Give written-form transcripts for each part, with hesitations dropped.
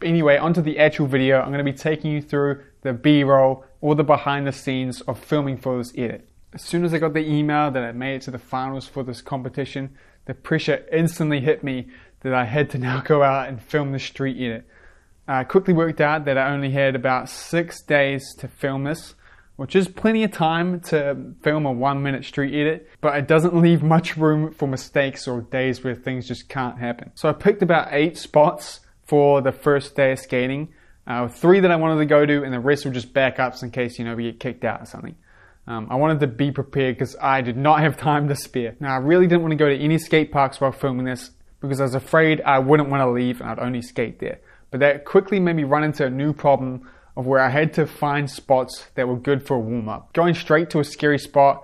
But anyway, onto the actual video. I'm going to be taking you through the B-roll, all the behind the scenes of filming for this edit. As soon as I got the email that I made it to the finals for this competition, the pressure instantly hit me that I had to now go out and film the street edit. I quickly worked out that I only had about 6 days to film this, which is plenty of time to film a 1-minute street edit, but it doesn't leave much room for mistakes or days where things just can't happen. So I picked about 8 spots for the first day of skating, 3 that I wanted to go to, and the rest were just backups in case, we get kicked out or something. I wanted to be prepared because I did not have time to spare. Now I really didn't want to go to any skate parks while filming this because I was afraid I wouldn't want to leave and I'd only skate there. But that quickly made me run into a new problem of where I had to find spots that were good for a warm-up. Going straight to a scary spot,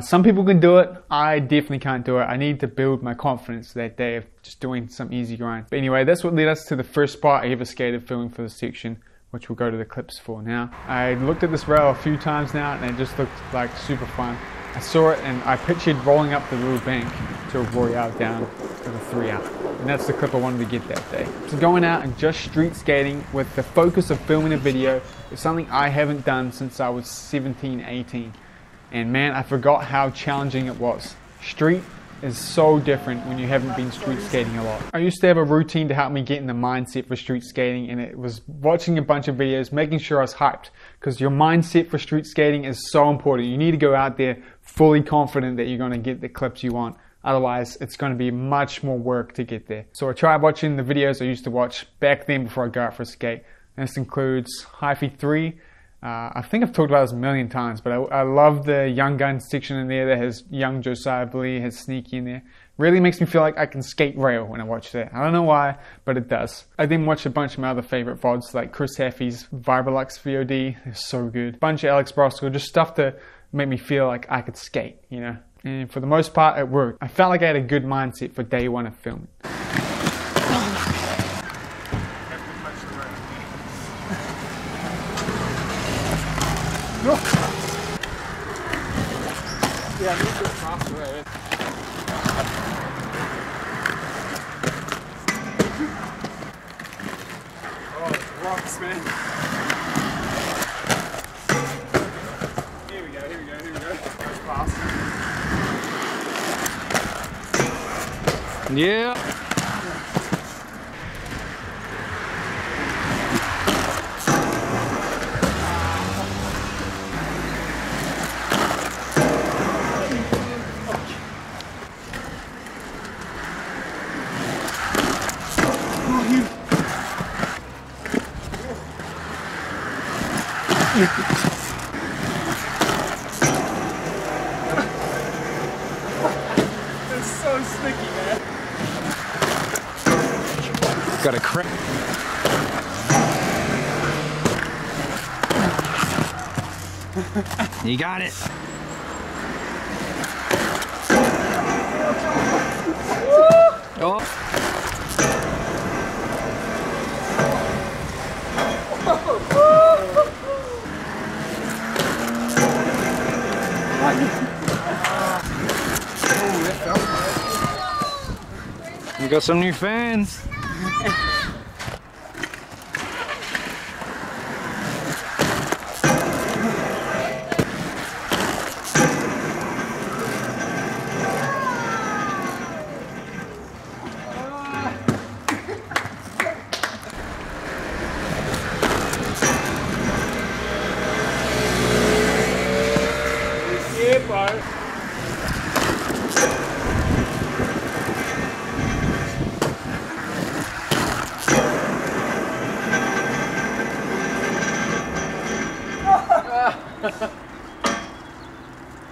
some people can do it, I definitely can't do it. I need to build my confidence that day of just doing some easy grind. But anyway, that's what led us to the first spot I ever skated filming for this section, which we'll go to the clips for now. I looked at this rail a few times now and it just looked like super fun. I saw it and I pictured rolling up the little bank to a Royale down with a 3 out. And that's the clip I wanted to get that day. So going out and just street skating with the focus of filming a video is something I haven't done since I was 17, 18. And man, I forgot how challenging it was. Street is so different when you haven't been street skating a lot. I used to have a routine to help me get in the mindset for street skating, and it was watching a bunch of videos, making sure I was hyped, because your mindset for street skating is so important. You need to go out there fully confident that you're going to get the clips you want. Otherwise, it's going to be much more work to get there. So I tried watching the videos I used to watch back then before I go out for a skate. And this includes E-Fise 3. I think I've talked about this a million times, but I love the Young Guns section in there that has Young Josiah Blee, has Sneaky in there. Really makes me feel like I can skate rail when I watch that. I don't know why, but it does. I then watched a bunch of my other favorite VODs like Chris Haffey's Vibrolux VOD. They're so good. A bunch of Alex Brosco, just stuff to make me feel like I could skate, And for the most part, it worked. I felt like I had a good mindset for day 1 of filming. No. Yeah, I need to cross the way. Oh, it's rocks, man. Here we go. That's fast. Yeah. It's so sticky, man. Got a crack. You got it. Oh. We got some new fans.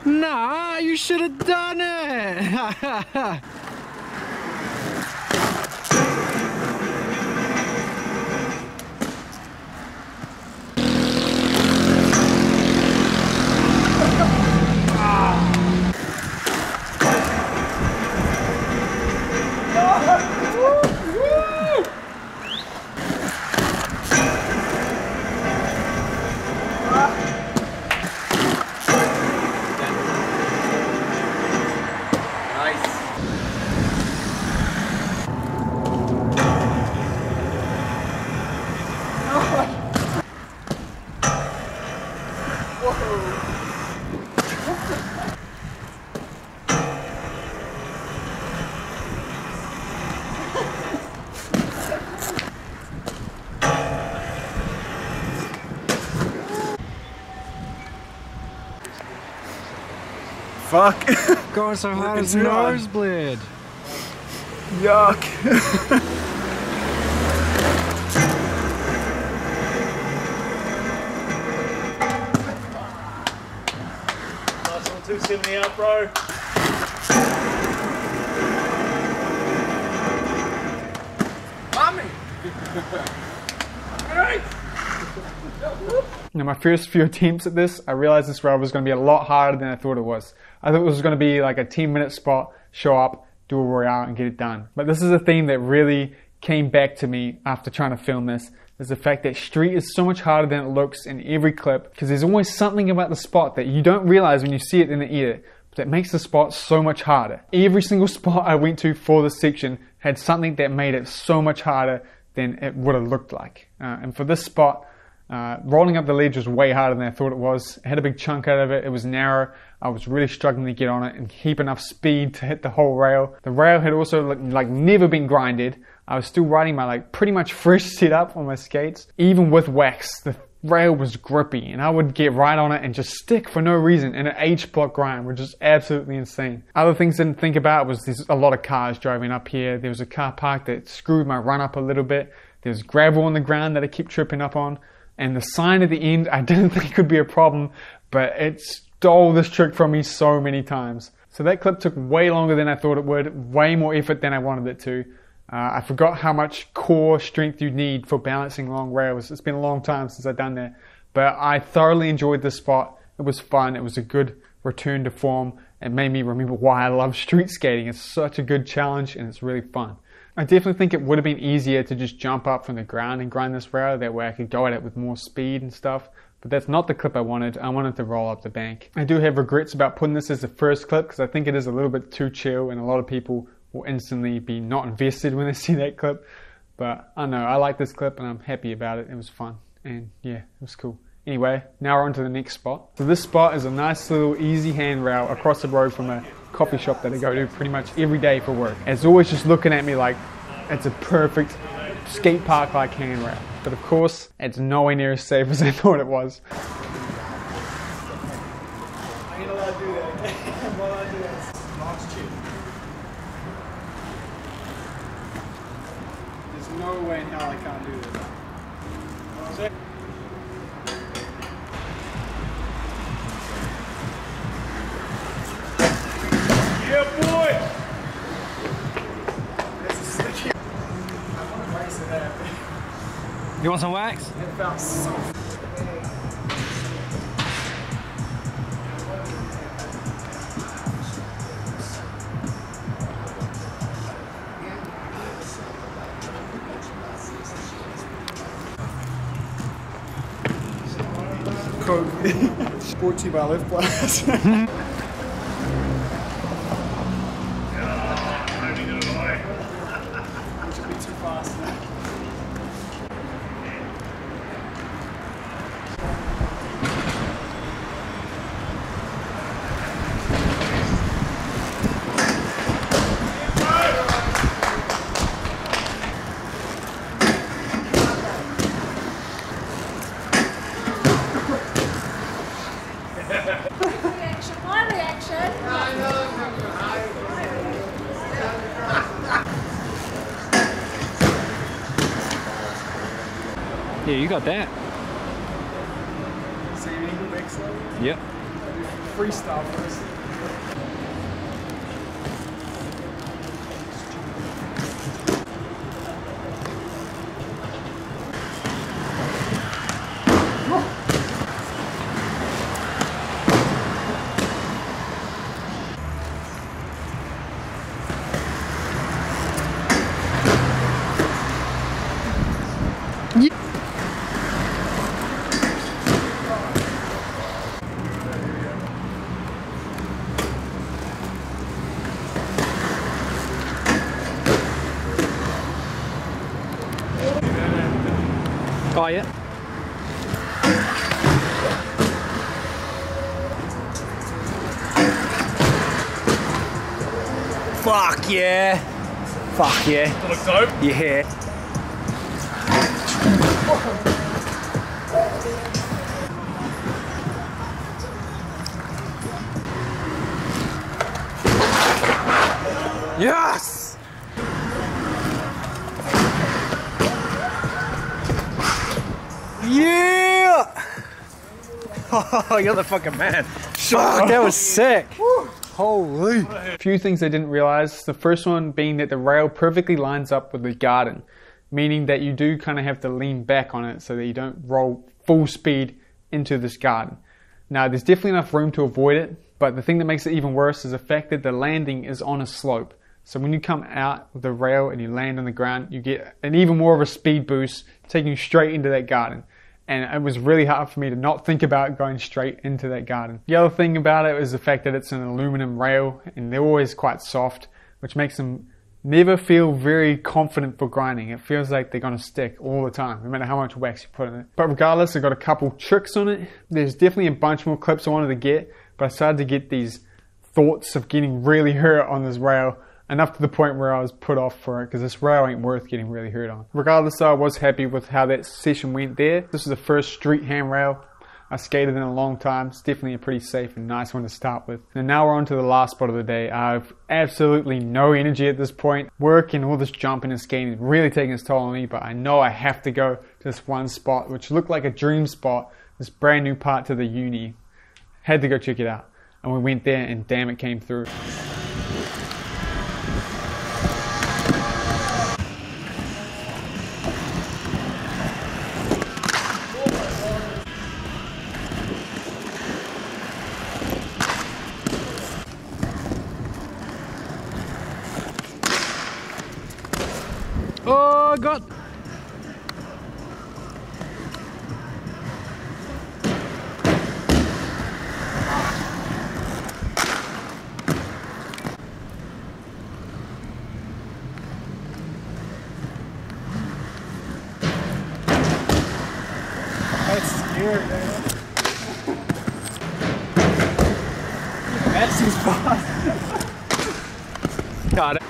Nah, you should have done it. fuck? Going so hard Looking as too hard. nosebleed. Yuck. Nice one, 270 out, bro. Mommy! Now, my first few attempts at this, I realized this rail was going to be a lot harder than I thought it was. I thought it was going to be like a 10-minute spot, show up, do a royale, and get it done. But this is a theme that really came back to me after trying to film this. Is the fact that street is so much harder than it looks in every clip, because there's always something about the spot that you don't realize when you see it in the edit, but that makes the spot so much harder. Every single spot I went to for this section had something that made it so much harder than it would have looked like. And for this spot, rolling up the ledge was way harder than I thought it was. I had a big chunk out of it. It was narrow. I was really struggling to get on it and keep enough speed to hit the whole rail. The rail had also like never been grinded. I was still riding my like pretty much fresh setup on my skates. Even with wax, the rail was grippy and I would get right on it and just stick for no reason in an H-block grind, which is absolutely insane. Other things I didn't think about was there's a lot of cars driving up here. There was a car park that screwed my run up a little bit. There's gravel on the ground that I keep tripping up on. And the sign at the end, I didn't think could be a problem, but it stole this trick from me so many times. So that clip took way longer than I thought it would, way more effort than I wanted it to. I forgot how much core strength you need for balancing long rails. It's been a long time since I've done that, but I thoroughly enjoyed this spot. It was fun. It was a good return to form. It made me remember why I love street skating. It's such a good challenge and it's really fun. I definitely think it would have been easier to just jump up from the ground and grind this rail. That way I could go at it with more speed and stuff. But that's not the clip I wanted. I wanted to roll up the bank. I do have regrets about putting this as the first clip because I think it is a little bit too chill and a lot of people will instantly be not invested when they see that clip. But I don't know, I like this clip and I'm happy about it. It was fun and yeah, it was cool. Anyway, now we're on to the next spot. So this spot is a nice little easy handrail across the road from a coffee shop that I go to pretty much every day for work. It's always just looking at me like it's a perfect skate park like handrail. But of course, it's nowhere near as safe as I thought it was. I ain't allowed to do that. I'm not allowed to do that. Last chip. There's no way in hell I can't do this. What was it? Yeah, boy! This is sticky. I want to race it out. You want some wax? It felt so. Brought to you by Lift Blast. Which would be too fast now. My reaction. Yeah, you got that. See an eagle back slow? Yep. Freestyle first. Oh, yeah. Fuck yeah. Fuck yeah. That look dope. Yeah. Yeah! Oh, you're the fucking man. Fuck, that was sick. Holy. A few things I didn't realize. The first one being that the rail perfectly lines up with the garden, meaning that you do kind of have to lean back on it so that you don't roll full speed into this garden. Now, there's definitely enough room to avoid it, but the thing that makes it even worse is the fact that the landing is on a slope. So when you come out with the rail and you land on the ground, you get an even more of a speed boost, taking you straight into that garden. And it was really hard for me to not think about going straight into that garden. The other thing about it is the fact that it's an aluminum rail and they're always quite soft, which makes them never feel very confident for grinding. It feels like they're going to stick all the time, no matter how much wax you put in it. But regardless, I got a couple tricks on it. There's definitely a bunch more clips I wanted to get, but I started to get these thoughts of getting really hurt on this rail, enough to the point where I was put off for it, because this rail ain't worth getting really hurt on. Regardless though, I was happy with how that session went there. This is the first street handrail I skated in a long time. It's definitely a pretty safe and nice one to start with. And now we're on to the last spot of the day. I've absolutely no energy at this point. Work and all this jumping and skating is really taking its toll on me, but I know I have to go to this one spot, which looked like a dream spot, this brand new part to the uni. Had to go check it out. And we went there and damn, it came through. Oh, God. That's scary, man. That's his boss. Got it.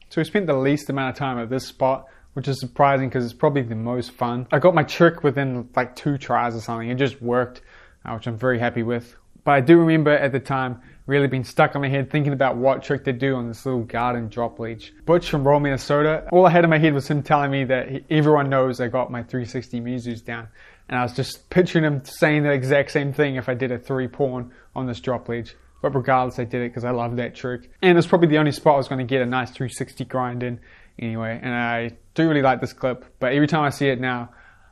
So we spent the least amount of time at this spot, which is surprising because it's probably the most fun. I got my trick within like 2 tries or something. It just worked, which I'm very happy with. But I do remember at the time really being stuck on my head thinking about what trick to do on this little garden drop leech. Butch from Roll, Minnesota, all I had in my head was him telling me that everyone knows I got my 360 Mizus down. And I was just picturing him saying the exact same thing if I did a 3-pawn on this drop leech. But regardless, I did it because I love that trick. And it's probably the only spot I was going to get a nice 360 grind in anyway. And I do really like this clip. But every time I see it now,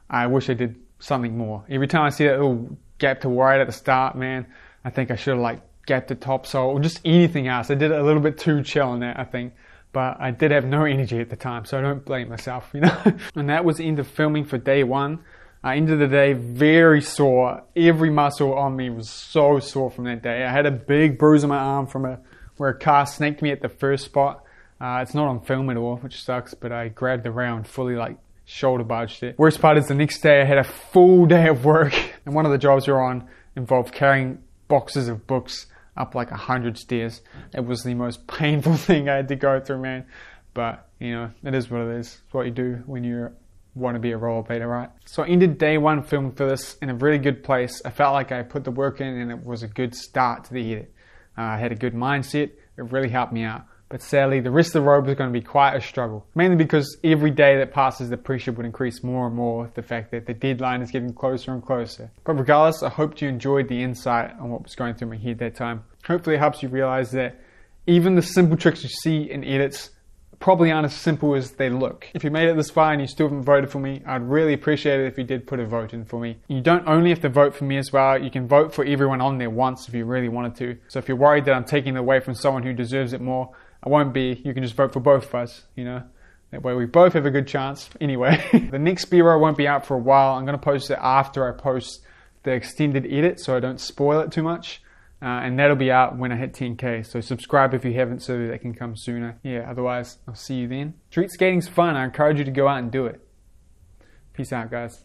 I wish I did something more. Every time I see that little gap to right at the start, man, I think I should have like gapped the topsole or just anything else. I did it a little bit too chill on that, I think. But I did have no energy at the time, so I don't blame myself, you know. And that was the end of filming for day 1. End of the day, very sore. Every muscle on me was so sore from that day. I had a big bruise on my arm from where a car snaked me at the first spot. It's not on film at all, which sucks, but I grabbed the rail and fully like shoulder barged it. Worst part is the next day I had a full day of work, and one of the jobs we were on involved carrying boxes of books up like 100 stairs. It was the most painful thing I had to go through, man. But, you know, it is what it is. It's what you do when you want to be a rollerblader, right? So I ended day 1 filming for this in a really good place. I felt like I put the work in and it was a good start to the edit. I had a good mindset. It really helped me out. But sadly, the rest of the road was going to be quite a struggle. Mainly because every day that passes, the pressure would increase more and more with the fact that the deadline is getting closer and closer. But regardless, I hope you enjoyed the insight on what was going through my head that time. Hopefully it helps you realize that even the simple tricks you see in edits probably aren't as simple as they look. If you made it this far and you still haven't voted for me, I'd really appreciate it if you did put a vote in for me. You don't only have to vote for me as well, you can vote for everyone on there once if you really wanted to. So if you're worried that I'm taking it away from someone who deserves it more, I won't be. You can just vote for both of us, you know. That way we both have a good chance. Anyway, the next B-roll won't be out for a while. I'm going to post it after I post the extended edit so I don't spoil it too much. And that'll be out when I hit 10K. So subscribe if you haven't so that can come sooner. Yeah, otherwise I'll see you then. Street skating's fun. I encourage you to go out and do it. Peace out, guys.